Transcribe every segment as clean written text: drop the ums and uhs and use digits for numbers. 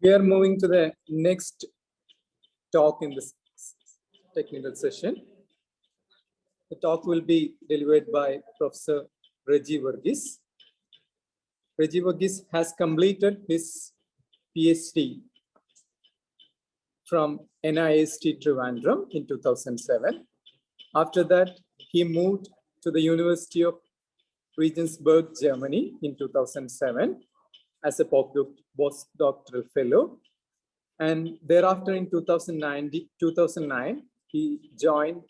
We are moving to the next talk in this technical session. The talk will be delivered by Professor Reggie Verghese. Reggie Verghese has completed his PhD from NIST Trivandrum in 2007. After that, he moved to the University of Regensburg, Germany in 2007 as a postdoctoral fellow. And thereafter in 2009, he joined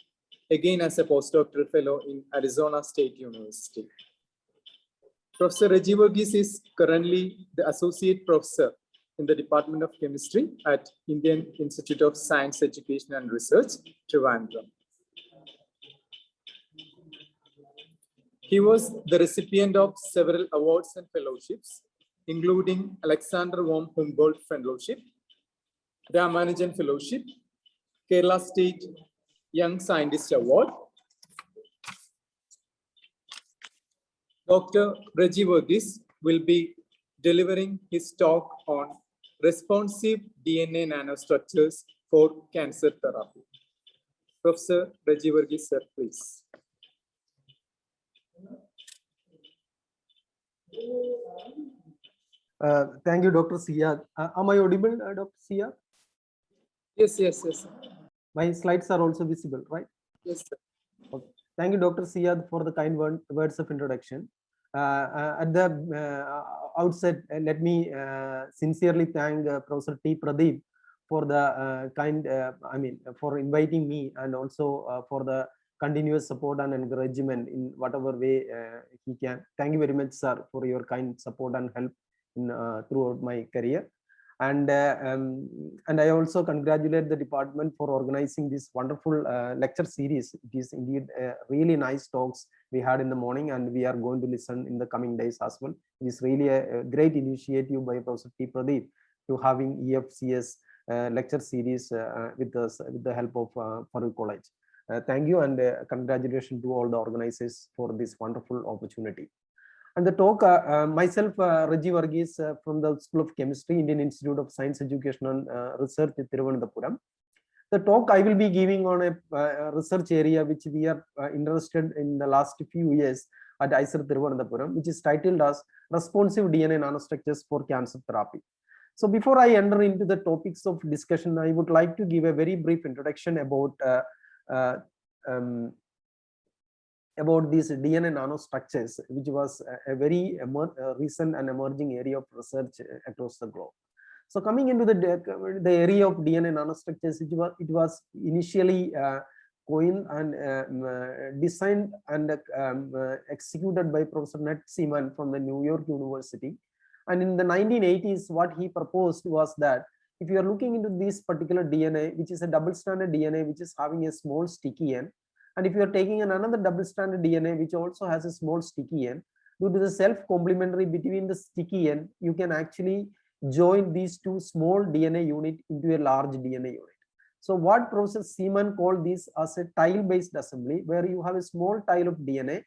again as a postdoctoral fellow in Arizona State University. Professor Reggie Verghese is currently the associate professor in the Department of Chemistry at Indian Institute of Science, Education and Research, Trivandrum. He was the recipient of several awards and fellowships, including Alexander von Humboldt Fellowship, Ramanujan Fellowship, Kerala State Young Scientist Award. Dr. Reggie Verghese will be delivering his talk on responsive DNA nanostructures for cancer therapy. Professor Reggie Verghese, sir, please. Thank you, Dr. Sia. Am I audible, Dr. Sia? Yes. My slides are also visible, right? Yes, sir. Okay. Thank you, Dr. Sia, for the kind words of introduction. At the outset, let me sincerely thank Professor T. Pradeep for the for inviting me, and also for the continuous support and encouragement in whatever way he can. Thank you very much, sir, for your kind support and help in, throughout my career. And I also congratulate the department for organizing this wonderful lecture series. It is indeed really nice talks we had in the morning, and we are going to listen in the coming days as well. It is really a great initiative by Professor T. Pradeep to having EFCS lecture series with the help of Farooq College. Thank you, and congratulations to all the organizers for this wonderful opportunity. And the talk, myself, Reggie Verghese from the School of Chemistry, Indian Institute of Science, Education and Research at Thiruvananthapuram. The talk I will be giving on a research area which we are interested in the last few years at IISER Thiruvananthapuram, which is titled as Responsive DNA Nanostructures for Cancer Therapy. So before I enter into the topics of discussion, I would like to give a very brief introduction about these DNA nanostructures, which was a very recent and emerging area of research across the globe. So coming into the area of DNA nanostructures, it was initially coined and designed and executed by Professor Ned Seaman from the New York University. And in the 1980s, what he proposed was that if you are looking into this particular DNA, which is a double-stranded DNA, which is having a small sticky end, and if you are taking another double-stranded DNA, which also has a small sticky end, due to the self-complementary between the sticky end, you can actually join these two small DNA unit into a large DNA unit. So what Professor Seaman called this as a tile-based assembly, where you have a small tile of DNA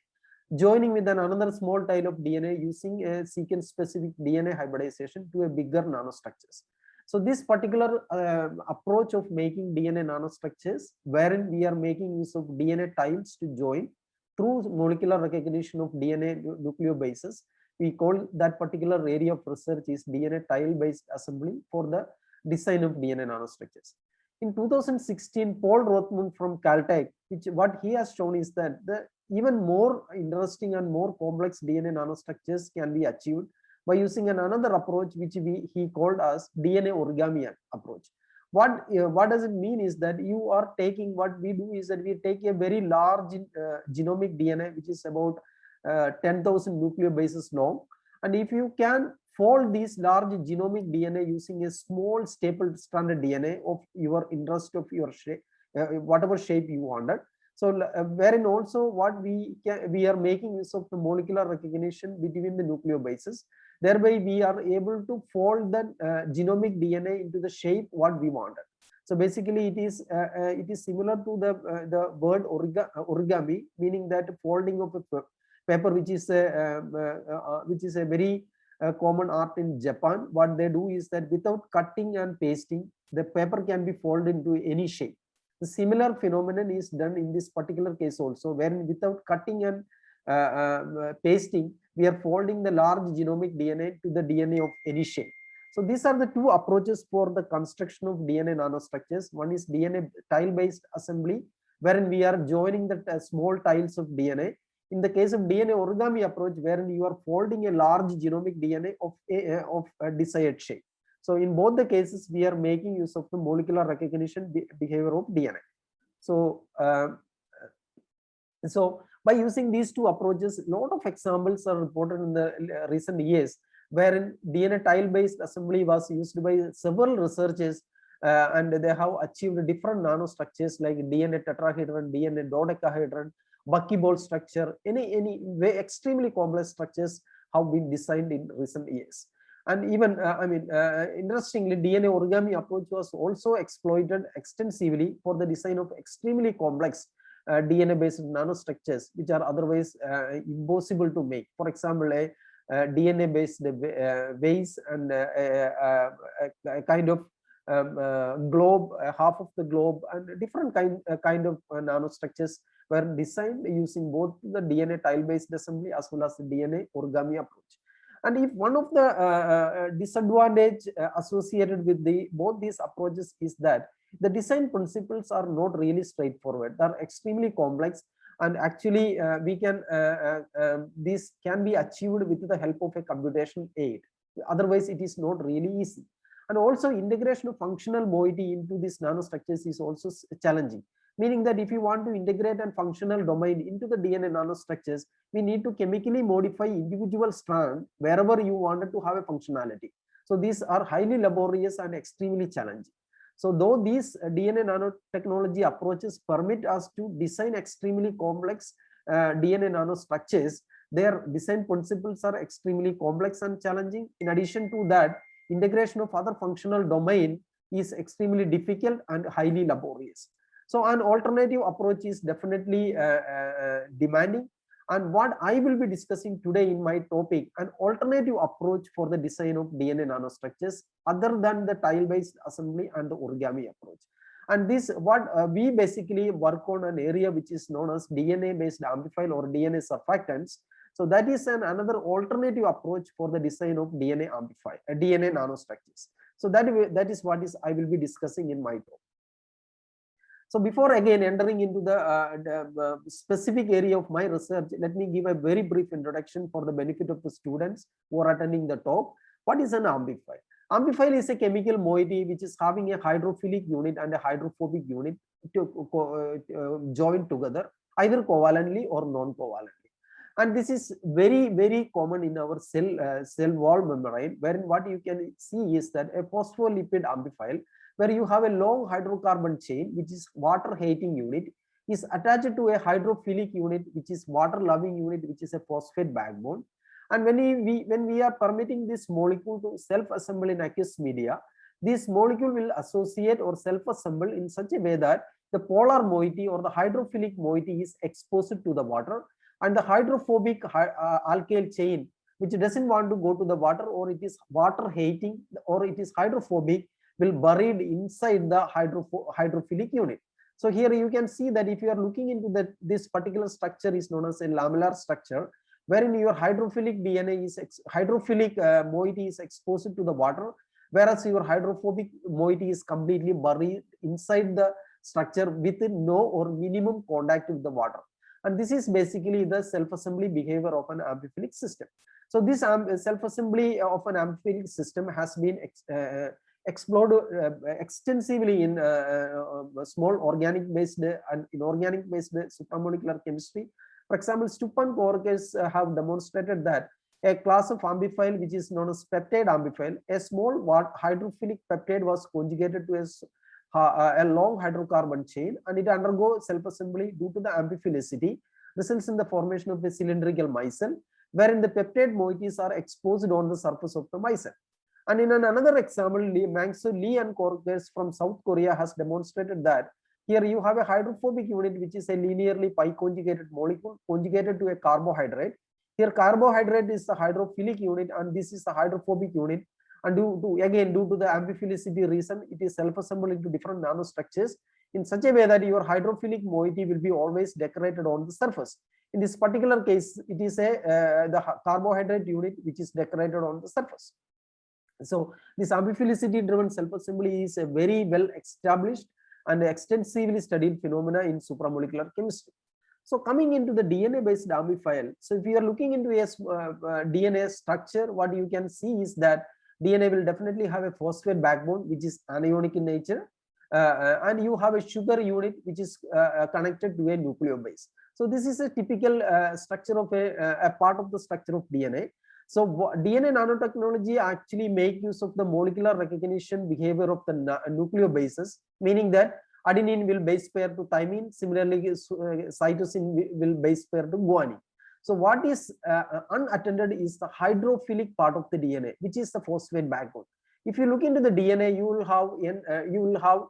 joining with another small tile of DNA using a sequence-specific DNA hybridization to a bigger nanostructures. So this particular approach of making DNA nanostructures, wherein we are making use of DNA tiles to join through molecular recognition of DNA nucleobases, we call that particular area of research is DNA tile-based assembly for the design of DNA nanostructures. In 2016, Paul Rothman from Caltech, what he has shown is that the even more interesting and more complex DNA nanostructures can be achieved by using another approach which he called as DNA origami approach. What does it mean is that you are taking, what we do is that we take a very large genomic DNA, which is about 10,000 nucleobases long, and if you can fold these large genomic DNA using a small stapled stranded DNA of your interest of your shape, whatever shape you wanted. So wherein also what we are making use of the molecular recognition between the nucleobases. Thereby we are able to fold the genomic DNA into the shape what we wanted. So basically it is similar to the word origami, meaning that folding of a paper which is a very common art in Japan. What they do is that without cutting and pasting, the paper can be folded into any shape. The similar phenomenon is done in this particular case also, wherein without cutting and pasting, we are folding the large genomic DNA to the DNA of any shape. So these are the two approaches for the construction of DNA nanostructures. One is DNA tile-based assembly, wherein we are joining the small tiles of DNA. In the case of DNA origami approach, wherein you are folding a large genomic DNA of a desired shape. So in both the cases, we are making use of the molecular recognition behavior of DNA. So, so by using these two approaches, a lot of examples are reported in the recent years, wherein DNA tile-based assembly was used by several researchers, and they have achieved different nanostructures like DNA tetrahedron, DNA dodecahedron, buckyball structure, any way extremely complex structures have been designed in recent years. And even, interestingly, DNA origami approach was also exploited extensively for the design of extremely complex DNA-based nanostructures, which are otherwise impossible to make. For example, a DNA-based vase and a kind of globe, half of the globe, and different kind of nanostructures were designed using both the DNA tile-based assembly as well as the DNA origami approach. And if one of the disadvantage associated with both these approaches is that the design principles are not really straightforward. They are extremely complex, and actually this can be achieved with the help of a computation aid. Otherwise, it is not really easy. And also, integration of functional moiety into these nanostructures is also challenging, meaning that if you want to integrate a functional domain into the DNA nanostructures, we need to chemically modify individual strand wherever you wanted to have a functionality. So these are highly laborious and extremely challenging. So though these DNA nanotechnology approaches permit us to design extremely complex DNA nanostructures, their design principles are extremely complex and challenging. In addition to that, integration of other functional domain is extremely difficult and highly laborious. So an alternative approach is definitely demanding. And what I will be discussing today in my topic, an alternative approach for the design of DNA nanostructures other than the tile-based assembly and the origami approach. And this, what we basically work on an area which is known as DNA-based amplifier or DNA surfactants. So that is another alternative approach for the design of DNA amplifier, DNA nanostructures. So that is what I will be discussing in my talk. So before again entering into the specific area of my research, let me give a very brief introduction for the benefit of the students who are attending the talk. What is an amplifier? Amplifier is a chemical moiety which is having a hydrophilic unit and a hydrophobic unit joined together, either covalently or non-covalently. And this is very, very common in our cell wall membrane, wherein what you can see is that a phospholipid amplifier, where you have a long hydrocarbon chain, which is water-hating unit, is attached to a hydrophilic unit, which is water-loving unit, which is a phosphate backbone. And when we are permitting this molecule to self-assemble in aqueous media, this molecule will associate or self-assemble in such a way that the polar moiety or the hydrophilic moiety is exposed to the water, and the hydrophobic alkyl chain, which doesn't want to go to the water, or it is water-hating, or it is hydrophobic, will buried inside the hydrophilic unit. So here you can see that if you are looking into this particular structure is known as a lamellar structure, wherein your hydrophilic DNA is hydrophilic moiety is exposed to the water, whereas your hydrophobic moiety is completely buried inside the structure with no or minimum contact with the water. And this is basically the self-assembly behavior of an amphiphilic system. So this self-assembly of an amphiphilic system has been explored extensively in small organic-based and inorganic-based supramolecular chemistry. For example, Stupp and co-workers have demonstrated that a class of amphiphile which is known as peptide amphiphile, a small hydrophilic peptide was conjugated to a long hydrocarbon chain, and it undergoes self-assembly due to the amphiphilicity, results in the formation of a cylindrical micelle, wherein the peptide moieties are exposed on the surface of the micelle. And in another example, Mangso Lee and co-workers from South Korea has demonstrated that here you have a hydrophobic unit which is a linearly pi conjugated molecule conjugated to a carbohydrate. Here carbohydrate is the hydrophilic unit and this is the hydrophobic unit. And due to the amphiphilicity reason, it is self-assembled into different nanostructures in such a way that your hydrophilic moiety will be always decorated on the surface. In this particular case, it is the carbohydrate unit which is decorated on the surface. So this amphiphilicity driven self-assembly is a very well established and extensively studied phenomena in supramolecular chemistry. So coming into the DNA-based amphiphile, so if you are looking into a DNA structure, what you can see is that DNA will definitely have a phosphate backbone which is anionic in nature, and you have a sugar unit which is connected to a nucleobase. So this is a typical structure of a part of the structure of DNA. So DNA nanotechnology actually make use of the molecular recognition behavior of the nucleobases, meaning that adenine will base pair to thymine, similarly cytosine will base pair to guanine. So what is unattended is the hydrophilic part of the DNA, which is the phosphate backbone. If you look into the DNA, you will have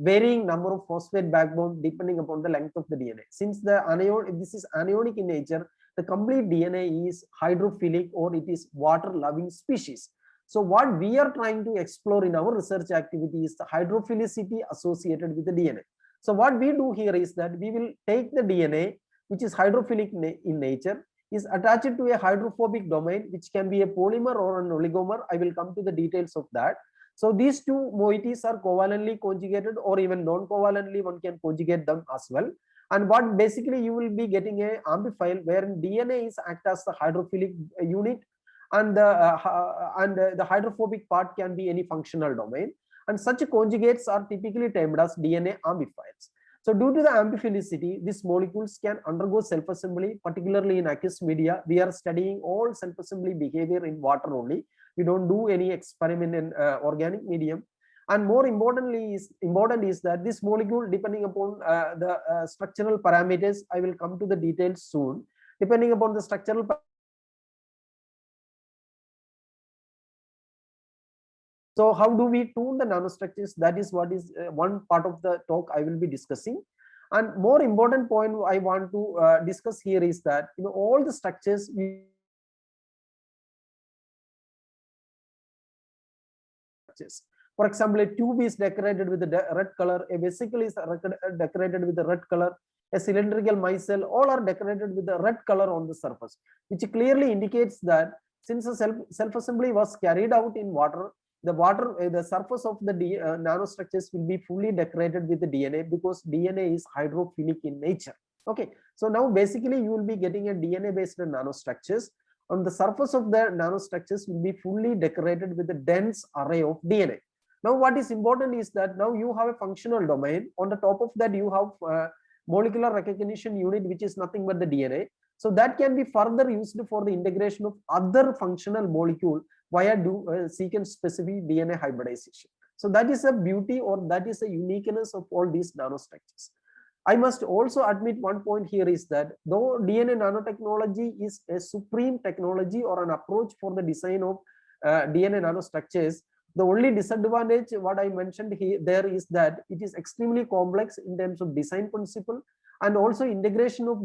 varying number of phosphate backbone depending upon the length of the DNA. Since this is anionic in nature, the complete DNA is hydrophilic or it is water-loving species. So what we are trying to explore in our research activity is the hydrophilicity associated with the DNA. So what we do here is that we will take the DNA, which is hydrophilic in nature, is attached to a hydrophobic domain, which can be a polymer or an oligomer. I will come to the details of that. So these two moieties are covalently conjugated or even non-covalently one can conjugate them as well. And what basically you will be getting a amphiphile wherein DNA is act as the hydrophilic unit and the hydrophobic part can be any functional domain. And such conjugates are typically termed as DNA amphiphiles. So due to the amphiphilicity, these molecules can undergo self-assembly, particularly in aqueous media. We are studying all self-assembly behavior in water only. We don't do any experiment in organic medium. And more importantly is that this molecule, depending upon the structural parameters, I will come to the details soon. Depending upon the structural So how do we tune the nanostructures? That is what is one part of the talk I will be discussing. And more important point I want to discuss here is that all the structures for example, a tube is decorated with the red color, a vesicle is decorated with the red color, a cylindrical micelle, all are decorated with the red color on the surface, which clearly indicates that since the self-assembly was carried out in water, the surface of the nanostructures will be fully decorated with the DNA because DNA is hydrophilic in nature. Okay, so now basically you will be getting a DNA-based nanostructures. On the surface of the nanostructures will be fully decorated with a dense array of DNA. Now what is important is that now you have a functional domain. On the top of that you have molecular recognition unit, which is nothing but the DNA. So that can be further used for the integration of other functional molecule via sequence specific DNA hybridization. So that is a beauty or that is a uniqueness of all these nanostructures. I must also admit one point here is that though DNA nanotechnology is a supreme technology or an approach for the design of DNA nanostructures, the only disadvantage what I mentioned here there is that it is extremely complex in terms of design principle, and also integration of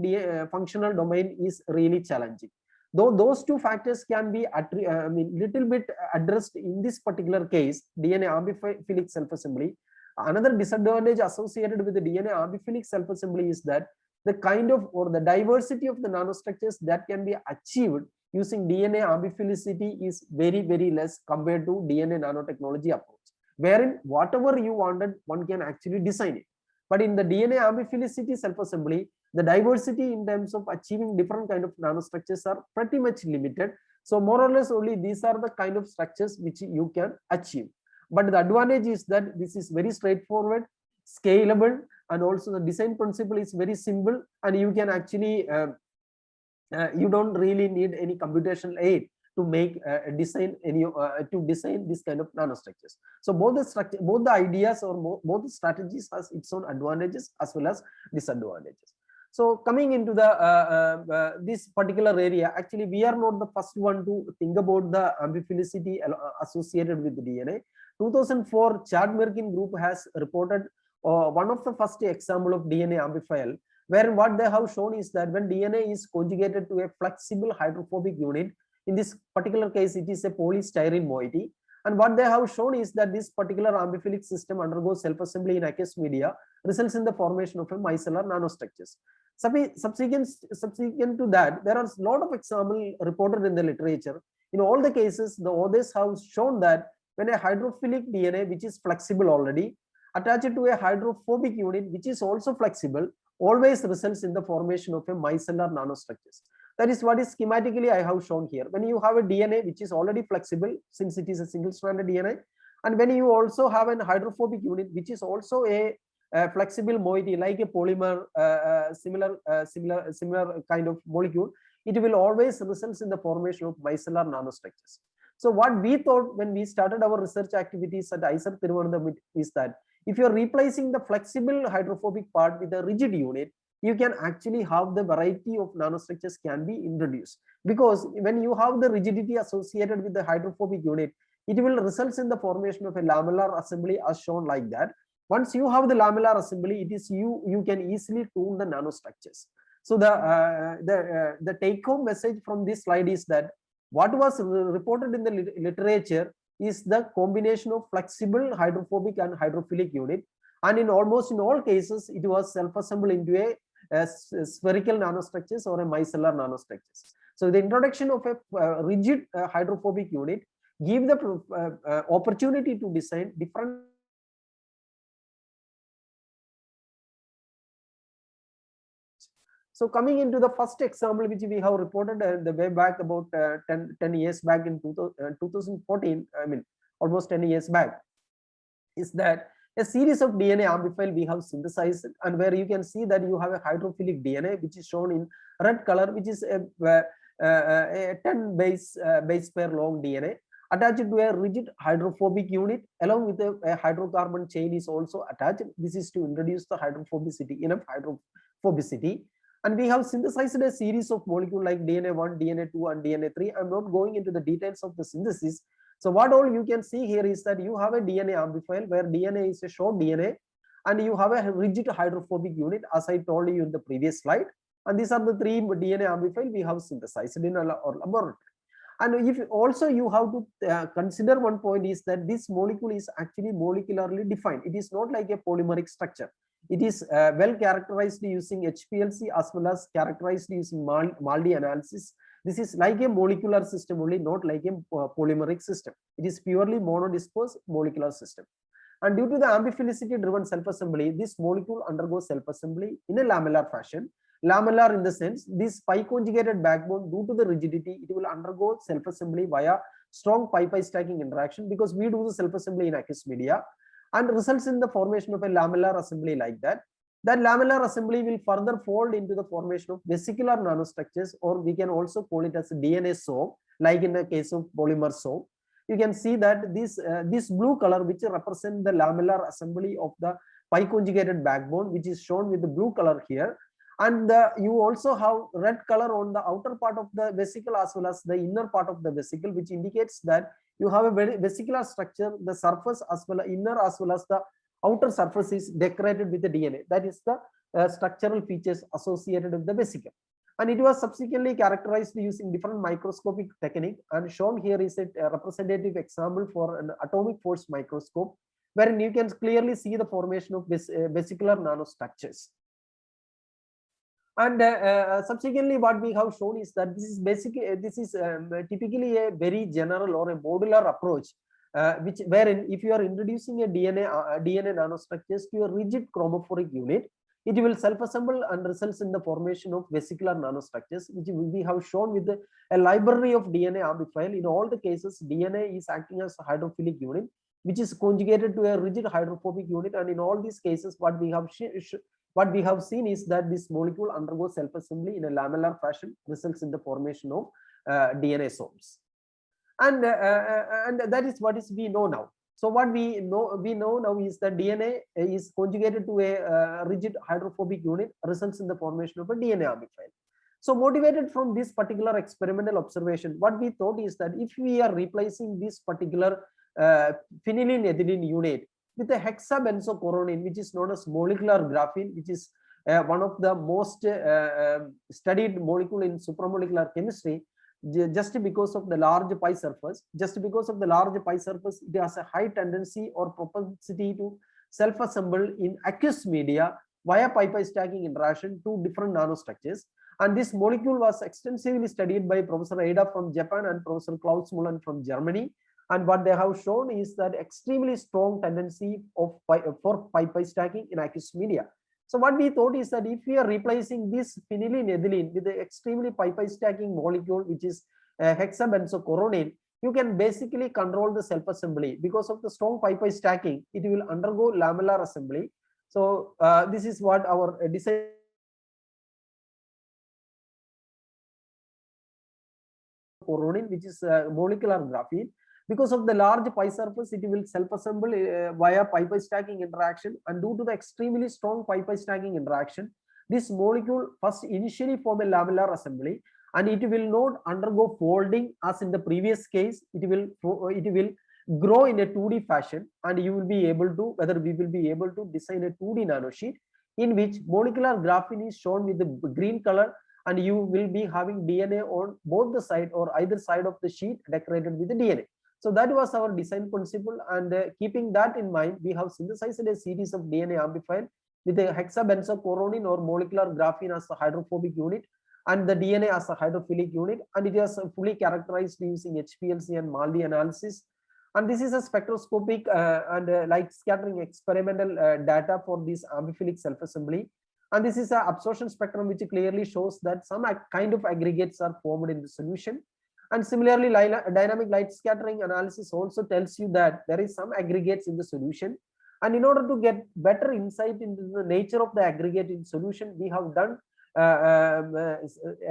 functional domain is really challenging. Though those two factors can be little bit addressed in this particular case, DNA amphiphilic self-assembly. Another disadvantage associated with the DNA amphiphilic self-assembly is that the kind of or the diversity of the nanostructures that can be achieved using DNA amphiphilicity is very, very less compared to DNA nanotechnology approach, wherein whatever you wanted, one can actually design it. But in the DNA amphiphilicity self-assembly, the diversity in terms of achieving different kind of nanostructures are pretty much limited. So more or less only these are the kind of structures which you can achieve. But the advantage is that this is very straightforward, scalable, and also the design principle is very simple, and you can actually you don't really need any computational aid to make design this kind of nanostructures. So both the ideas or both the strategies has its own advantages as well as disadvantages. So coming into the this particular area, actually we are not the first one to think about the amphiphilicity associated with the DNA. 2004 Chad Mirkin group has reported one of the first example of DNA amphiphile. where what they have shown is that when DNA is conjugated to a flexible hydrophobic unit, in this particular case, it is a polystyrene moiety. And what they have shown is that this particular amphiphilic system undergoes self-assembly in aqueous media, results in the formation of a micellar nanostructures. Subsequent to that, there are a lot of examples reported in the literature. In all the cases, the authors have shown that when a hydrophilic DNA, which is flexible already, attached to a hydrophobic unit, which is also flexible, always results in the formation of a micellar nanostructures. That is what is schematically I have shown here. When you have a DNA which is already flexible, since it is a single-stranded DNA, and when you also have an hydrophobic unit which is also a flexible moiety like a polymer, similar kind of molecule, it will always result in the formation of micellar nanostructures. So what we thought when we started our research activities at IISER Thiruvananthapuram is that if you are replacing the flexible hydrophobic part with a rigid unit, you can actually have the variety of nanostructures can be introduced, because when you have the rigidity associated with the hydrophobic unit, it will result in the formation of a lamellar assembly as shown like that. Once you have the lamellar assembly, it is you can easily tune the nanostructures. So the take home message from this slide is that what was reported in the literature is the combination of flexible hydrophobic and hydrophilic unit, and in almost in all cases it was self-assembled into a spherical nanostructures or a micellar nanostructures. So the introduction of a rigid hydrophobic unit give the opportunity to design different. So coming into the first example which we have reported the way back about 10 years back in 2014, I mean almost 10 years back, is that a series of DNA amphiphile we have synthesized, and where you can see that you have a hydrophilic DNA which is shown in red color, which is a 10 base pair long DNA attached to a rigid hydrophobic unit along with a hydrocarbon chain is also attached. This is to introduce the hydrophobicity, enough hydrophobicity. And we have synthesized a series of molecules like DNA1, DNA2, and DNA3. I'm not going into the details of the synthesis. So what all you can see here is that you have a DNA amphiphile where DNA is a short DNA, and you have a rigid hydrophobic unit, as I told you in the previous slide. And these are the three DNA amphiphile we have synthesized in our laboratory. And if also you have to consider one point is that this molecule is actually molecularly defined. It is not like a polymeric structure. It is well characterized using HPLC as well as characterized using MALDI analysis. This is like a molecular system only, not like a polymeric system. It is purely monodisperse molecular system. And due to the amphiphilic driven self-assembly, this molecule undergoes self-assembly in a lamellar fashion. Lamellar in the sense, this pi conjugated backbone, due to the rigidity, it will undergo self-assembly via strong pi-pi stacking interaction, because we do the self-assembly in aqueous media, and results in the formation of a lamellar assembly like that. That lamellar assembly will further fold into the formation of vesicular nanostructures, or we can also call it as a DNA soap, like in the case of polymer soap. You can see that this blue color, which represents the lamellar assembly of the pi conjugated backbone, which is shown with the blue color here. And you also have red color on the outer part of the vesicle as well as the inner part of the vesicle, which indicates that you have a very vesicular structure, the surface as well as inner as well as the outer surface is decorated with the DNA. That is the structural features associated with the vesicle. And it was subsequently characterized using different microscopic technique, and shown here is a representative example for an atomic force microscope, wherein you can clearly see the formation of vesicular nanostructures. And subsequently, what we have shown is that this is typically a very general or a modular approach, wherein if you are introducing a DNA nanostructures to a rigid chromophoric unit, it will self-assemble and results in the formation of vesicular nanostructures, which we have shown with a library of DNA amphiphile. In all the cases, DNA is acting as a hydrophilic unit, which is conjugated to a rigid hydrophobic unit, and in all these cases, what we have seen is that this molecule undergoes self-assembly in a lamellar fashion, results in the formation of DNA soaps. And that is what we know now. So what we know now is that DNA is conjugated to a rigid hydrophobic unit, results in the formation of a DNA amphiphile. So motivated from this particular experimental observation, what we thought is that if we are replacing this particular phenylenedione unit with a hexabenzocoronine, which is known as molecular graphene, which is one of the most studied molecule in supramolecular chemistry, just because of the large pi surface. Just because of the large pi surface, it has a high tendency or propensity to self-assemble in aqueous media via pi-pi stacking interaction to different nanostructures. And this molecule was extensively studied by Professor Ada from Japan and Professor Klaus Mullen from Germany. And what they have shown is that extremely strong tendency of for pi-pi stacking in aqueous media. So what we thought is that if we are replacing this phenylene ethylene with the extremely pi-pi stacking molecule, which is hexabenzocoronane, you can basically control the self-assembly. Because of the strong pi-pi stacking, it will undergo lamellar assembly. So this is what our design coronine, which is molecular graphene. Because of the large pi surface, it will self-assemble via pi-pi stacking interaction, and due to the extremely strong pi-pi stacking interaction, this molecule first initially form a lamellar assembly, and it will not undergo folding as in the previous case. It will grow in a 2D fashion, and you will be able to, whether we will be able to design a 2D nanosheet in which molecular graphene is shown with the green color, and you will be having DNA on both the side or either side of the sheet decorated with the DNA. So that was our design principle, and keeping that in mind, we have synthesized a series of DNA amplifier with a hexabenzocoronine or molecular graphene as a hydrophobic unit and the DNA as a hydrophilic unit, and it is fully characterized using HPLC and MALDI analysis. And this is a spectroscopic and light scattering experimental data for this amphiphilic self-assembly. And this is an absorption spectrum which clearly shows that some kind of aggregates are formed in the solution. And similarly, dynamic light scattering analysis also tells you that there is some aggregates in the solution. And in order to get better insight into the nature of the aggregate in solution, we have done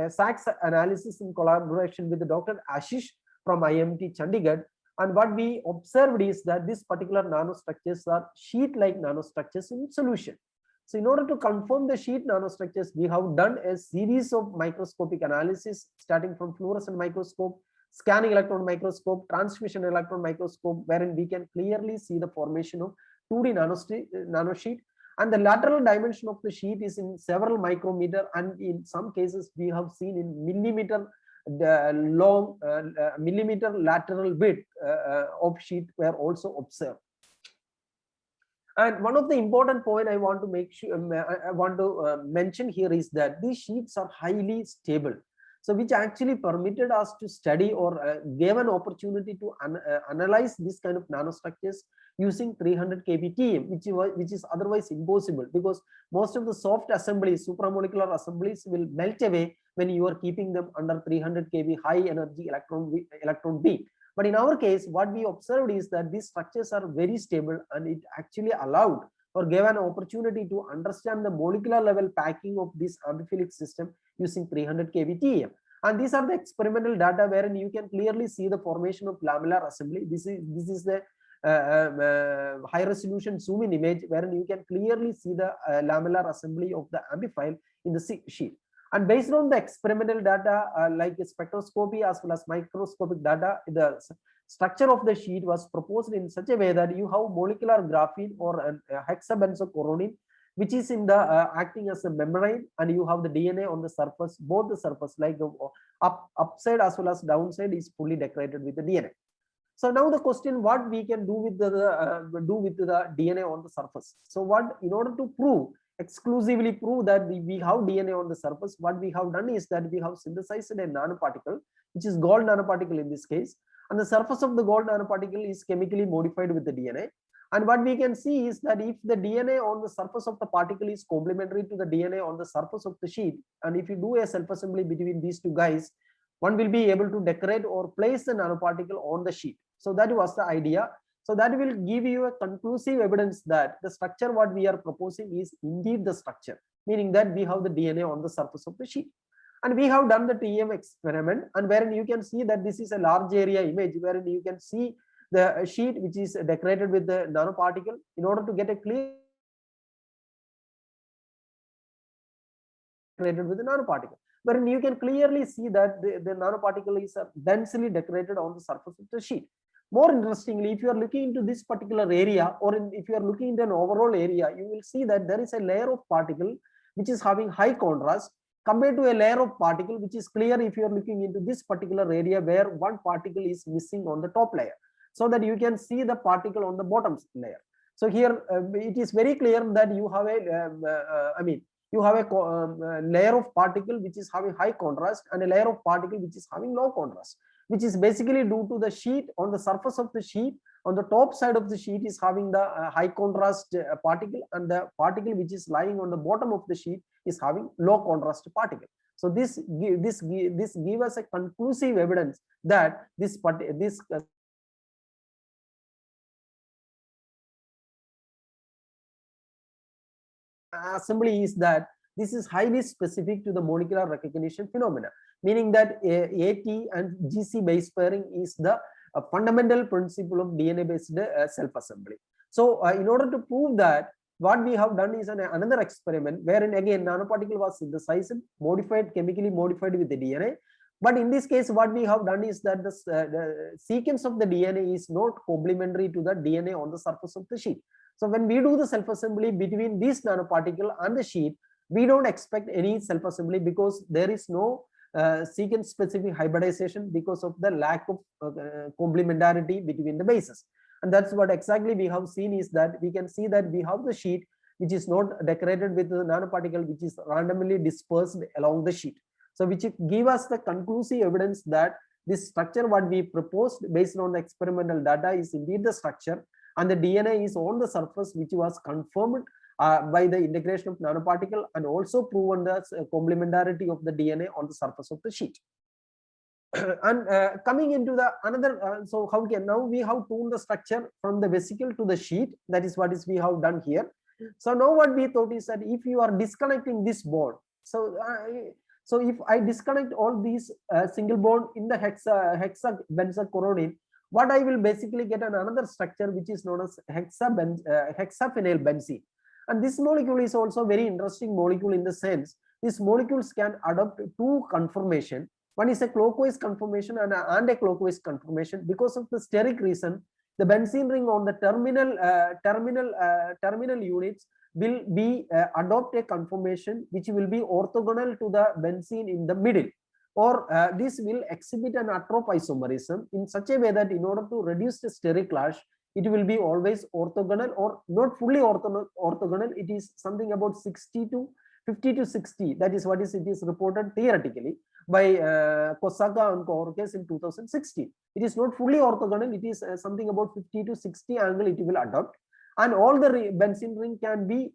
SACS analysis in collaboration with Dr. Ashish from IMT Chandigarh. And what we observed is that these particular nanostructures are sheet-like nanostructures in solution. So in order to confirm the sheet nanostructures, we have done a series of microscopic analysis starting from fluorescent microscope, scanning electron microscope, transmission electron microscope, wherein we can clearly see the formation of 2D nanosheet. And the lateral dimension of the sheet is in several micrometer, and in some cases we have seen in millimeter long, millimeter lateral width of sheet were also observed. And one of the important point I want to make sure I want to mention here is that these sheets are highly stable, so which actually permitted us to study or gave an opportunity to analyze this kind of nanostructures using 300 kV TEM, which is otherwise impossible, because most of the soft assemblies, supramolecular assemblies, will melt away when you are keeping them under 300 kV high energy electron beam. But in our case, what we observed is that these structures are very stable, and it actually allowed or gave an opportunity to understand the molecular level packing of this amphiphilic system using 300 kV TEM. And these are the experimental data wherein you can clearly see the formation of lamellar assembly. This is the high resolution zoom in image wherein you can clearly see the lamellar assembly of the amphiphile in the sheet. And based on the experimental data, like spectroscopy as well as microscopic data, the structure of the sheet was proposed in such a way that you have molecular graphene or hexabenzocoronine, which is in the acting as a membrane, and you have the DNA on the surface. Both the surface, like the upside as well as downside, is fully decorated with the DNA. So now the question, what we can do with the DNA on the surface? So what, in order to exclusively prove that we have DNA on the surface, what we have done is that we have synthesized a nanoparticle, which is gold nanoparticle in this case, and the surface of the gold nanoparticle is chemically modified with the DNA. And what we can see is that if the DNA on the surface of the particle is complementary to the DNA on the surface of the sheet, and if you do a self-assembly between these two guys, one will be able to decorate or place the nanoparticle on the sheet. So that was the idea. So that will give you a conclusive evidence that the structure what we are proposing is indeed the structure, meaning that we have the DNA on the surface of the sheet. And we have done the TEM experiment, and wherein you can see that this is a large area image wherein you can see the sheet which is decorated with the nanoparticle. In order to get a clear decorated with the nanoparticle, wherein you can clearly see that the nanoparticle is densely decorated on the surface of the sheet. More interestingly, if you are looking into this particular area, or if you are looking into an overall area, you will see that there is a layer of particle which is having high contrast, compared to a layer of particle, which is clear if you are looking into this particular area where one particle is missing on the top layer, so that you can see the particle on the bottom layer. So here it is very clear that you have a, you have a layer of particle which is having high contrast and a layer of particle which is having low contrast, which is basically due to the sheet on the surface of the sheet. On the top side of the sheet is having the high contrast particle, and the particle which is lying on the bottom of the sheet is having low contrast particle. So this gives us a conclusive evidence that this assembly is that this is highly specific to the molecular recognition phenomena, meaning that AT and GC base pairing is the fundamental principle of DNA based self-assembly. So in order to prove that, what we have done is another experiment wherein again nanoparticle was synthesized, modified, chemically modified with the DNA. But in this case, what we have done is that the sequence of the DNA is not complementary to the DNA on the surface of the sheet. So when we do the self-assembly between this nanoparticle and the sheet, we don't expect any self-assembly because there is no sequence specific hybridization because of the lack of complementarity between the bases. And that's what exactly we have seen, is that we can see that we have the sheet which is not decorated with the nanoparticle which is randomly dispersed along the sheet. So which give us the conclusive evidence that this structure what we proposed based on the experimental data is indeed the structure, and the DNA is on the surface, which was confirmed by the integration of nanoparticle and also proven the complementarity of the DNA on the surface of the sheet. And coming into the another, so how can now we have tuned the structure from the vesicle to the sheet. That is what we have done here. So now what we thought is that if you are disconnecting this bond, so if I disconnect all these single bond in the hexabenzopyridine, what I will basically get another structure which is known as hexaphenyl benzene. And this molecule is also very interesting molecule in the sense these molecules can adopt two conformation. One is a clockwise conformation and an anti-clockwise conformation. Because of the steric reason, the benzene ring on the terminal units will be adopt a conformation which will be orthogonal to the benzene in the middle, or this will exhibit an atroph isomerism in such a way that in order to reduce the steric clash, it will be always orthogonal or not fully orthogonal. It is something about 50 to 60. That is what it is reported theoretically by Kosaka and Korkes in 2016. It is not fully orthogonal. It is something about 50 to 60 angle it will adopt. And all the benzene ring can be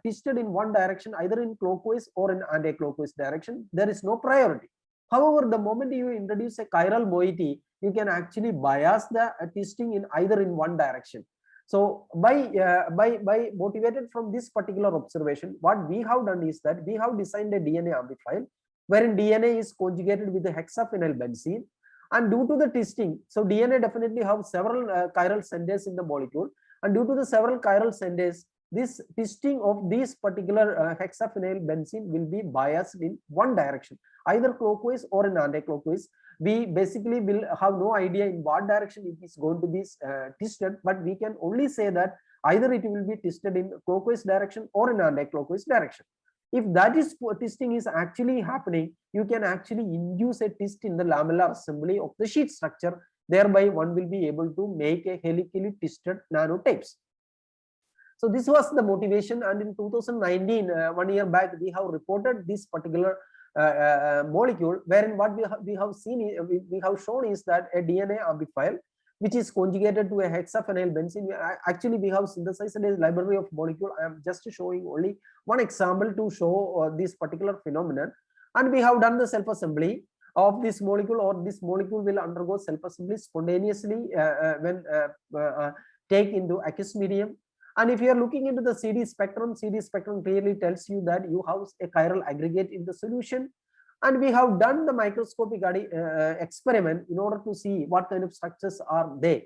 twisted in one direction, either in clockwise or in anti-clockwise direction. There is no priority. However, the moment you introduce a chiral moiety, you can actually bias the twisting in either in one direction. So by motivated from this particular observation, what we have done is that we have designed a DNA amplifier wherein DNA is conjugated with the hexaphenyl benzene, and due to the twisting, so DNA definitely have several chiral centers in the molecule, and due to the several chiral centers, this twisting of this particular hexaphenyl benzene will be biased in one direction, either clockwise or in anti-clockwise. We basically will have no idea in what direction it is going to be twisted, but we can only say that either it will be twisted in clockwise direction or in anti-clockwise direction. If that is twisting is actually happening, you can actually induce a twist in the lamellar assembly of the sheet structure. Thereby, one will be able to make a helically twisted nanotapes. So this was the motivation, and in 2019, 1 year back, we have reported this particular molecule, wherein what we have seen, we have shown is that a DNA amplifier which is conjugated to a hexaphenyl benzene. Actually, we have synthesized a library of molecule. I am just showing only one example to show this particular phenomenon, and we have done the self-assembly of this molecule, or this molecule will undergo self-assembly spontaneously when take into aqueous medium. And if you are looking into the CD spectrum clearly tells you that you have a chiral aggregate in the solution. And we have done the microscopic experiment in order to see what kind of structures are there.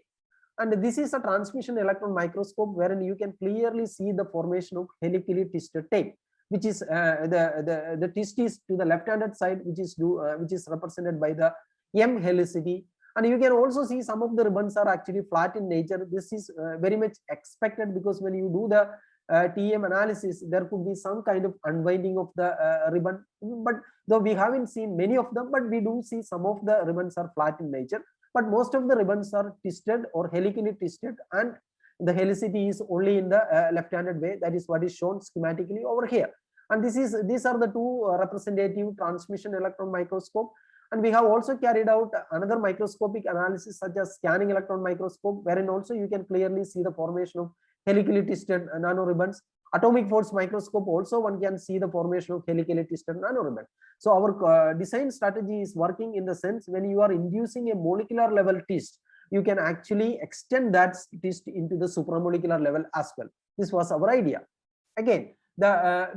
And this is a transmission electron microscope wherein you can clearly see the formation of helically twisted tape, which is the twist is to the left-handed side, which is represented by the M helicity. And you can also see some of the ribbons are actually flat in nature. This is very much expected, because when you do the TEM analysis, there could be some kind of unwinding of the ribbon, but though we haven't seen many of them, but we do see some of the ribbons are flat in nature, but most of the ribbons are twisted or helically twisted, and the helicity is only in the left-handed way. That is what is shown schematically over here. And these are the two representative transmission electron microscope. And we have also carried out another microscopic analysis such as scanning electron microscope, wherein also you can clearly see the formation of helically twisted nanoribbons. Atomic force microscope also one can see the formation of helically twisted nanoribbon. So our design strategy is working in the sense when you are inducing a molecular level twist, you can actually extend that twist into the supramolecular level as well. This was our idea. Again,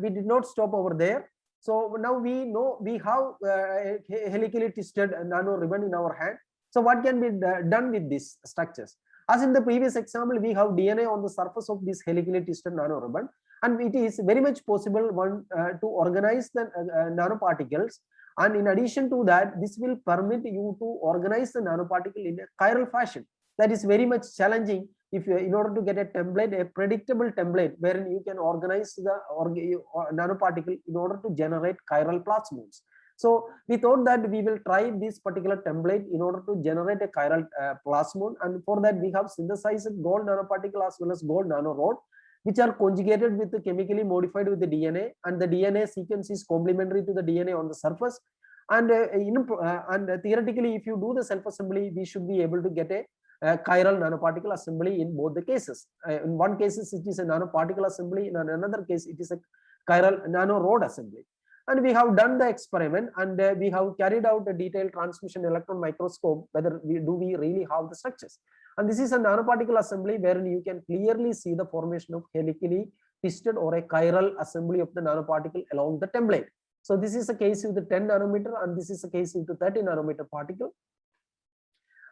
we did not stop over there. So now we know we have a helically twisted nanoribbon in our hand. So what can be done with these structures? As in the previous example, we have DNA on the surface of this helically twisted nanoribbon, and it is very much possible to organize the nanoparticles. And in addition to that, this will permit you to organize the nanoparticle in a chiral fashion. That is very much challenging if you, in order to get a template, a predictable template, wherein you can organize the nanoparticle in order to generate chiral plasmoons. So we thought that we will try this particular template in order to generate a chiral plasmon, and for that we have synthesized gold nanoparticle as well as gold nanorod, which are conjugated with the chemically modified with the DNA, and the DNA sequence is complementary to the DNA on the surface. And theoretically, if you do the self-assembly, we should be able to get a chiral nanoparticle assembly in both the cases. In one case, it is a nanoparticle assembly. In another case, it is a chiral nanorod assembly. And we have done the experiment, and we have carried out a detailed transmission electron microscope, whether we really have the structures. And this is a nanoparticle assembly wherein you can clearly see the formation of helically twisted or a chiral assembly of the nanoparticle along the template. So this is a case with the 10 nanometer, and this is a case with the 30 nanometer particle.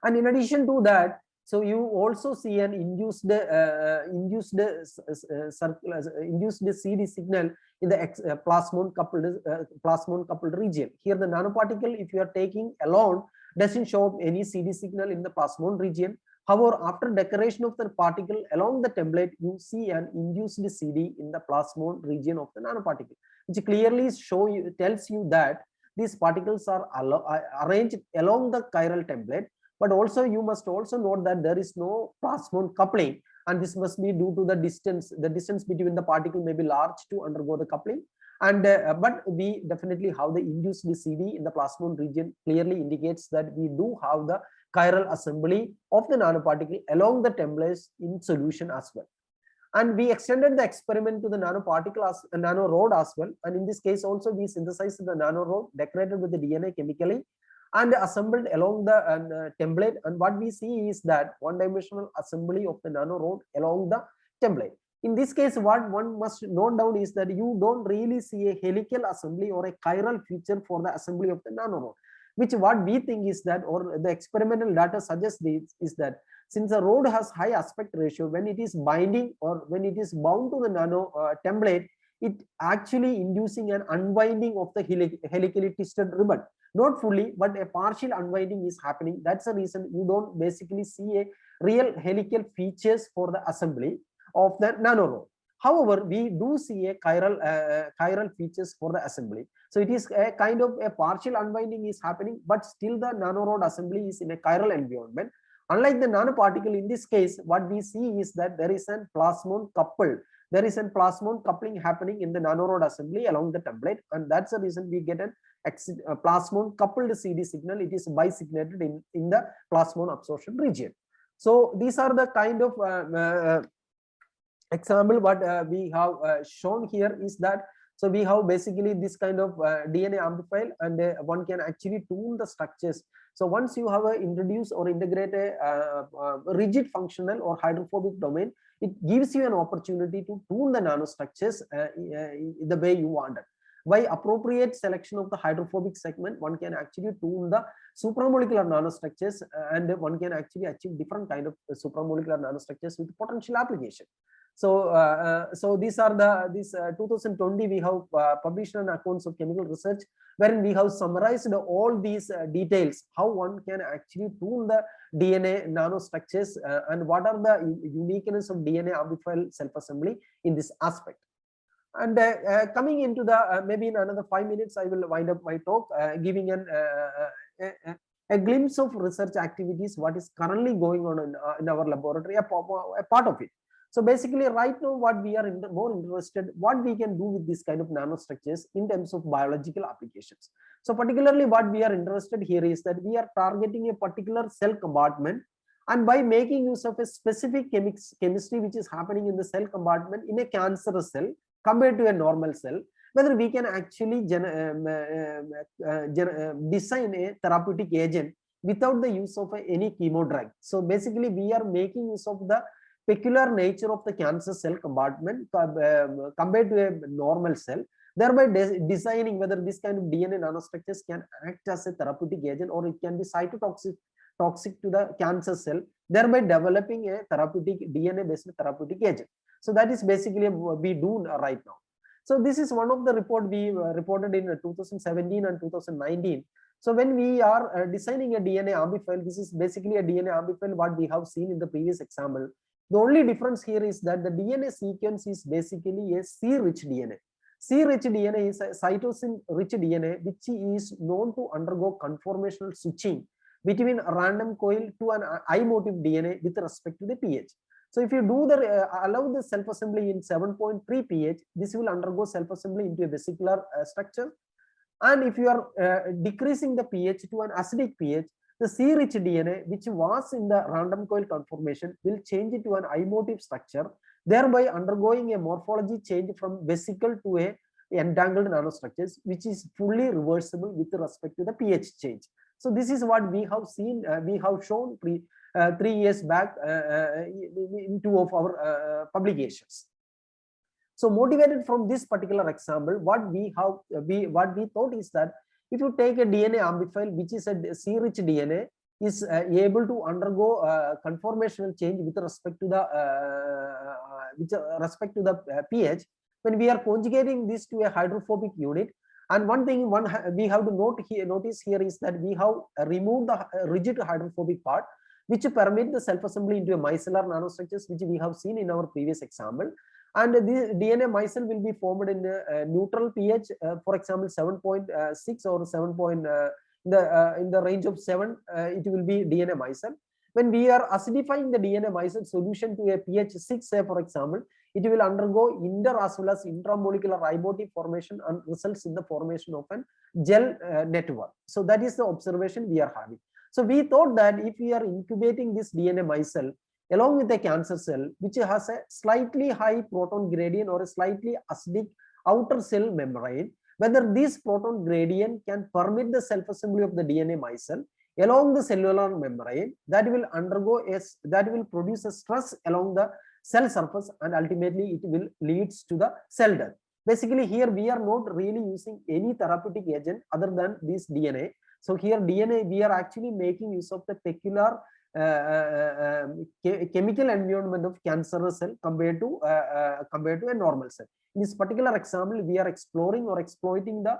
And in addition to that, so you also see an induced CD signal in the plasmon coupled region. Here the nanoparticle, if you are taking alone, doesn't show up any CD signal in the plasmon region. However, after decoration of the particle along the template, you see an induced CD in the plasmon region of the nanoparticle, which clearly tells you that these particles are arranged along the chiral template. But also you must also note that there is no plasmon coupling, and this must be due to the distance. The distance between the particle may be large to undergo the coupling. And but we definitely have the induced CD in the plasmon region, clearly indicates that we do have the chiral assembly of the nanoparticle along the templates in solution as well. And we extended the experiment to the nanoparticle as a nanorod as well. And in this case also we synthesized the nanorod, decorated with the DNA chemically, and assembled along the template. And what we see is that one-dimensional assembly of the nanorod along the template. In this case, what one must note down is that you don't really see a helical assembly or a chiral feature for the assembly of the nanorod, which what we think is that, or the experimental data suggests this, is that since the rod has high aspect ratio, when it is binding or when it is bound to the nano template, it actually inducing an unwinding of the helically twisted ribbon. Not fully, but a partial unwinding is happening. That's the reason you don't basically see a real helical features for the assembly of the nanorod. However, we do see a chiral features for the assembly. So it is a kind of a partial unwinding is happening, but still the nanorod assembly is in a chiral environment. Unlike the nanoparticle, in this case, what we see is that there is a plasmon coupled. There is a plasmon coupling happening in the nanorod assembly along the template, and that's the reason we get a plasmon coupled CD signal. It is bisignated in the plasmon absorption region. So these are the kind of example what we have shown here is that, so we have basically this kind of DNA amplifier, and one can actually tune the structures. So once you have introduced or integrate a rigid functional or hydrophobic domain, it gives you an opportunity to tune the nanostructures the way you want it. By appropriate selection of the hydrophobic segment, one can actually tune the supramolecular nanostructures, and one can actually achieve different kind of supramolecular nanostructures with potential application. So these are this 2020 we have published an accounts of chemical research wherein we have summarized all these details, how one can actually tune the DNA nanostructures and what are the uniqueness of DNA amphiphile self-assembly in this aspect. And coming into the maybe in another 5 minutes, I will wind up my talk, giving a glimpse of research activities, what is currently going on in our laboratory, a part of it. So basically, right now, what we are more interested, what we can do with this kind of nanostructures in terms of biological applications. So particularly, what we are interested here is that we are targeting a particular cell compartment, and by making use of a specific chemistry which is happening in the cell compartment in a cancerous cell compared to a normal cell, whether we can actually design a therapeutic agent without the use of any chemo drug. So basically, we are making use of the peculiar nature of the cancer cell compartment compared to a normal cell, thereby designing whether this kind of DNA nanostructures can act as a therapeutic agent or it can be cytotoxic to the cancer cell, thereby developing a therapeutic DNA-based therapeutic agent. So that is basically what we do right now. So this is one of the report we reported in 2017 and 2019. So when we are designing a DNA amphiphile, this is basically a DNA amphiphile what we have seen in the previous example. The only difference here is that the DNA sequence is basically a C-rich DNA. C-rich DNA is a cytosine-rich DNA which is known to undergo conformational switching between a random coil to an I-motif DNA with respect to the pH. So if you do the allow the self-assembly in 7.3 pH, this will undergo self-assembly into a vesicular structure. And if you are decreasing the pH to an acidic pH, the C-rich DNA, which was in the random coil conformation, will change it to an I-motif structure, thereby undergoing a morphology change from vesicle to a entangled nanostructures, which is fully reversible with respect to the pH change. So this is what we have seen, we have shown 3 years back in 2 of our publications. So motivated from this particular example, what we thought is that if you take a DNA amphiphile, which is a C-rich DNA, is able to undergo conformational change with respect to the pH, when we are conjugating this to a hydrophobic unit. And one thing we have to notice here is that we have removed the rigid hydrophobic part, which permit the self-assembly into a micellar nanostructures, which we have seen in our previous example. And the DNA micelle will be formed in a neutral pH, for example, 7.6 or 7. In the range of 7, it will be DNA micelle. When we are acidifying the DNA micelle solution to a pH 6, say for example, it will undergo inter as well as intramolecular I-motif formation and results in the formation of an gel network. So that is the observation we are having. So we thought that if we are incubating this DNA micelle along with a cancer cell, which has a slightly high proton gradient or a slightly acidic outer cell membrane, whether this proton gradient can permit the self-assembly of the DNA micelle along the cellular membrane, that will produce a stress along the cell surface, and ultimately it will leads to the cell death. Basically, here we are not really using any therapeutic agent other than this DNA. So here DNA, we are actually making use of the peculiar chemical environment of cancerous cell compared to a normal cell. In this particular example, we are exploring or exploiting the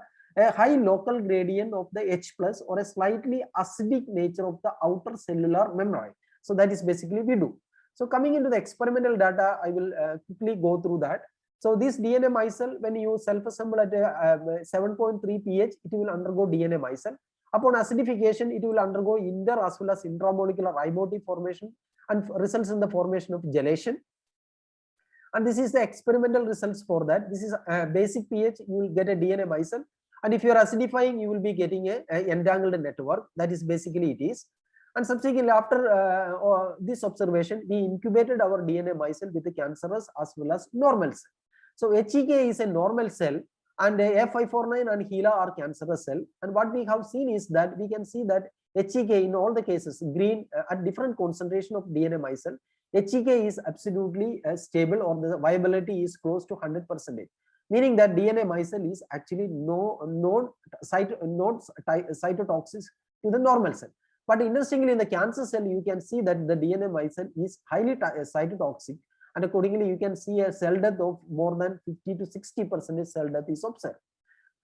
high local gradient of the H+ or a slightly acidic nature of the outer cellular membrane. So that is basically we do. So coming into the experimental data, I will quickly go through that. So this DNA micelle, when you self-assemble at a 7.3 pH, it will undergo DNA micelle. Upon acidification, it will undergo inter as well as intramolecular I-motif formation and results in the formation of gelation. And this is the experimental results for that. This is a basic pH, you will get a DNA micelle. And if you are acidifying, you will be getting a entangled network. That is basically it is. And subsequently, after this observation, we incubated our DNA micelle with the cancerous as well as normal cell. So HEK is a normal cell, and F549 and HeLa are cancerous cell. And what we have seen is that we can see that HEK in all the cases, green at different concentration of DNA micelle, HEK is absolutely stable, or the viability is close to 100%. Meaning that DNA micelle is actually not cytotoxic to the normal cell. But interestingly, in the cancer cell, you can see that the DNA micelle is highly cytotoxic, And accordingly, you can see a cell death of more than 50 to 60% cell death is observed.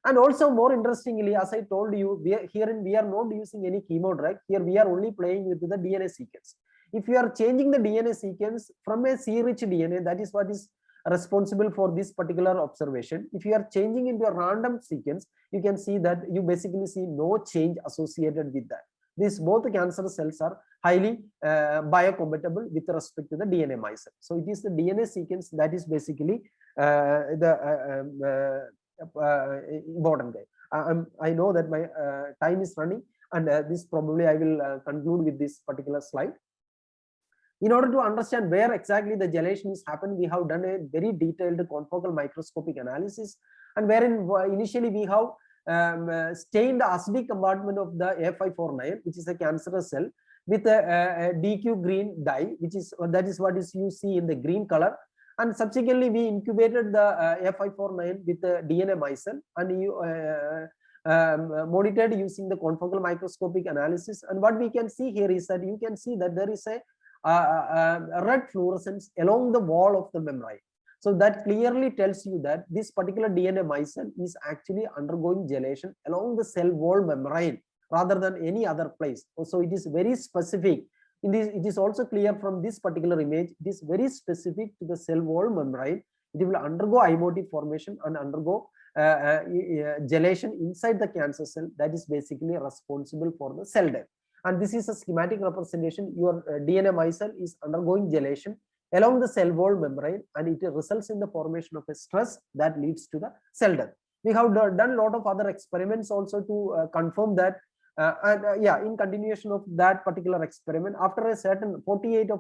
And also, more interestingly, as I told you, we are not using any chemo drug. Here we are only playing with the DNA sequence. If you are changing the DNA sequence from a C-rich DNA, that is what is responsible for this particular observation. If you are changing into a random sequence, you can see that you basically see no change associated with that. These both cancer cells are highly biocompatible with respect to the DNA micelle. So it is the DNA sequence that is basically important guy. I know that my time is running, and this probably I will conclude with this particular slide. In order to understand where exactly the gelation is happening, we have done a very detailed confocal microscopic analysis, and wherein initially we have stained the acidic compartment of the A549, which is a cancerous cell, with a DQ green dye, that is what you see in the green color. And subsequently, we incubated the A549 with the DNA micelle, and you monitored using the confocal microscopic analysis. And what we can see here is that you can see that there is a red fluorescence along the wall of the membrane. So that clearly tells you that this particular DNA micelle is actually undergoing gelation along the cell wall membrane rather than any other place. So it is very specific. In this, it is also clear from this particular image, it is very specific to the cell wall membrane. It will undergo I-motif formation and undergo gelation inside the cancer cell that is basically responsible for the cell death. And this is a schematic representation. Your DNA micelle is undergoing gelation along the cell wall membrane, and it results in the formation of a stress that leads to the cell death. We have done a lot of other experiments also to confirm that. In continuation of that particular experiment, after a certain 48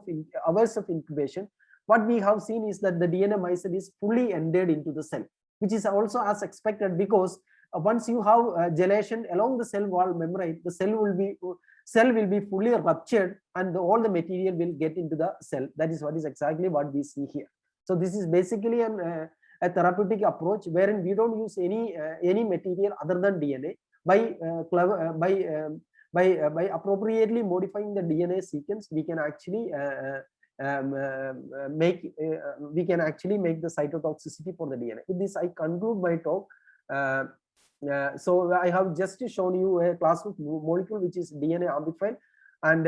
hours of incubation, what we have seen is that the DNA micelle is fully embedded into the cell, which is also as expected, because once you have gelation along the cell wall membrane, the cell will be fully ruptured, and all the material will get into the cell. That is exactly what we see here. So this is basically a therapeutic approach wherein we don't use any material other than DNA. By appropriately modifying the DNA sequence, we can actually make the cytotoxicity for the DNA. With this, I conclude my talk. So I have just shown you a class of molecule which is DNA amphiphile, and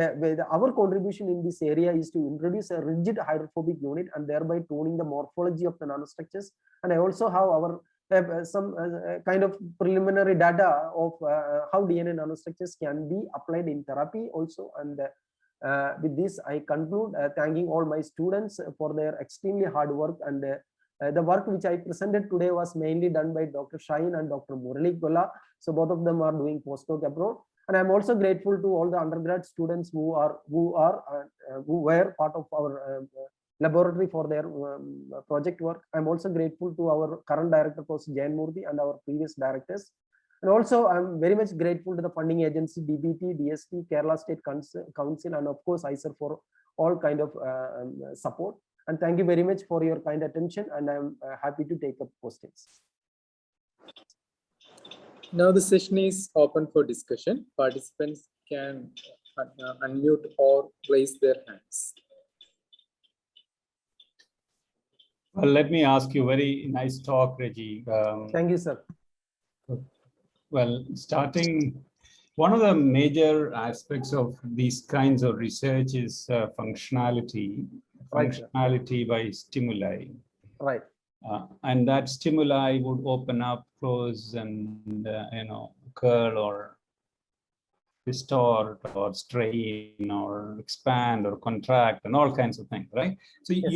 our contribution in this area is to introduce a rigid hydrophobic unit and thereby tuning the morphology of the nanostructures. And I also have our some kind of preliminary data of how DNA nanostructures can be applied in therapy also. And with this, I conclude thanking all my students for their extremely hard work. And the work which I presented today was mainly done by Dr. Shaheen and Dr. Murali Golla. So both of them are doing postdoc abroad. And I'm also grateful to all the undergrad students who were part of our laboratory for their project work. I'm also grateful to our current director, Professor Jayan Murthy, and our previous directors. And also, I'm very much grateful to the funding agency, DBT, DST, Kerala State Council, and of course, ICER for all kind of support. And thank you very much for your kind attention, and I'm happy to take up questions. Now the session is open for discussion. Participants can unmute or raise their hands. Well, let me ask you, very nice talk, Reggie. Thank you, sir. Well, one of the major aspects of these kinds of research is functionality by stimuli. Right. And that stimuli would open up, close, and curl or distort or strain or expand or contract and all kinds of things, right? So yes,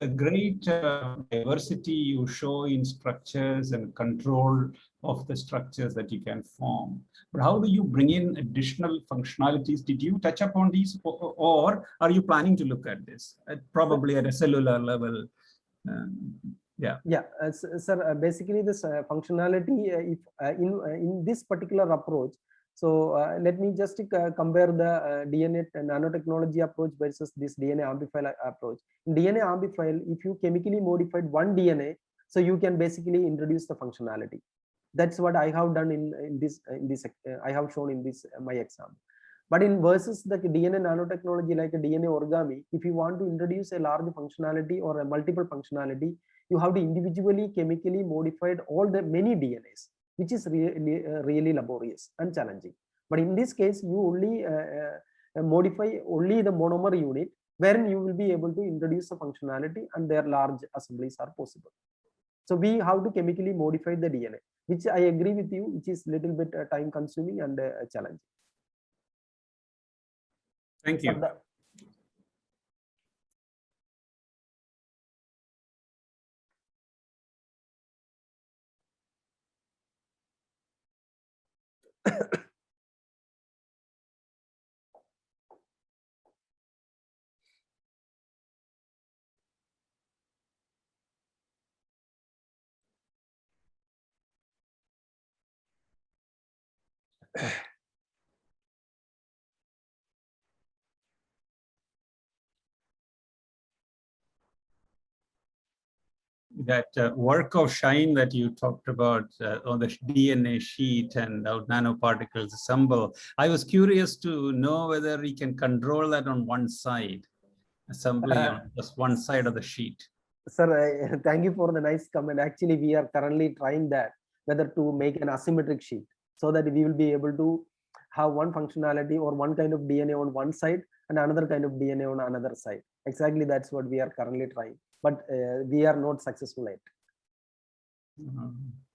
a great diversity you show in structures and control of the structures that you can form. But how do you bring in additional functionalities? Did you touch upon these, or are you planning to look at this probably at a cellular level? Sir, basically this functionality in this particular approach. So let me just compare the DNA nanotechnology approach versus this DNA amphiphile approach. In DNA amphiphile, if you chemically modified one DNA, so you can basically introduce the functionality. That's what I have done in this I have shown in this my example. But in versus the DNA nanotechnology like a DNA origami, if you want to introduce a large functionality or a multiple functionality, you have to individually chemically modified all the many DNAs, which is really laborious and challenging. But in this case, you only modify only the monomer unit, wherein you will be able to introduce the functionality and their large assemblies are possible. So we have to chemically modify the DNA, which I agree with you, which is little bit time consuming and challenging. Thank you. That work of Shine that you talked about on the DNA sheet and how nanoparticles assemble, I was curious to know whether we can control that on one side, assembly on just one side of the sheet. Sir, thank you for the nice comment. Actually, we are currently trying that, whether to make an asymmetric sheet so that we will be able to have one functionality or one kind of DNA on one side and another kind of DNA on another side. Exactly, that's what we are currently trying, but we are not successful yet.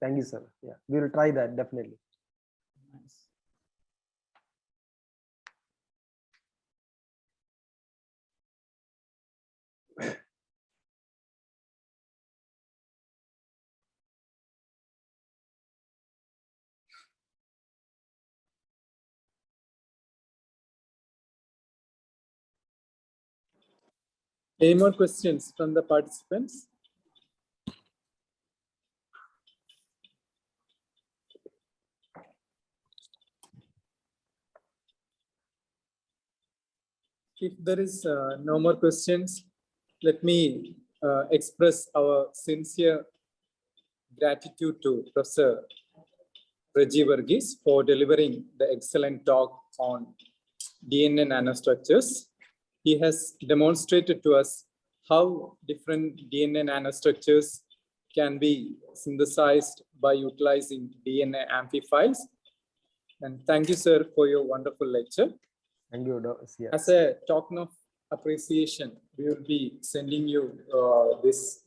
Thank you, sir. Yeah, we will try that definitely. Nice. Any more questions from the participants? If there is no more questions, let me express our sincere gratitude to Professor Reggie Varghese for delivering the excellent talk on DNA nanostructures. He has demonstrated to us how different DNA nanostructures can be synthesized by utilizing DNA amphifiles. And thank you, sir, for your wonderful lecture. Thank you. Yeah. As a token of appreciation, we will be sending you this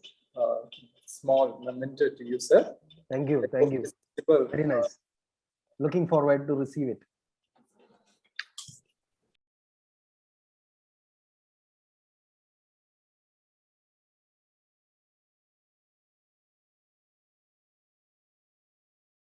small memento to you, sir. Thank you. Thank you. Very nice. Looking forward to receive it.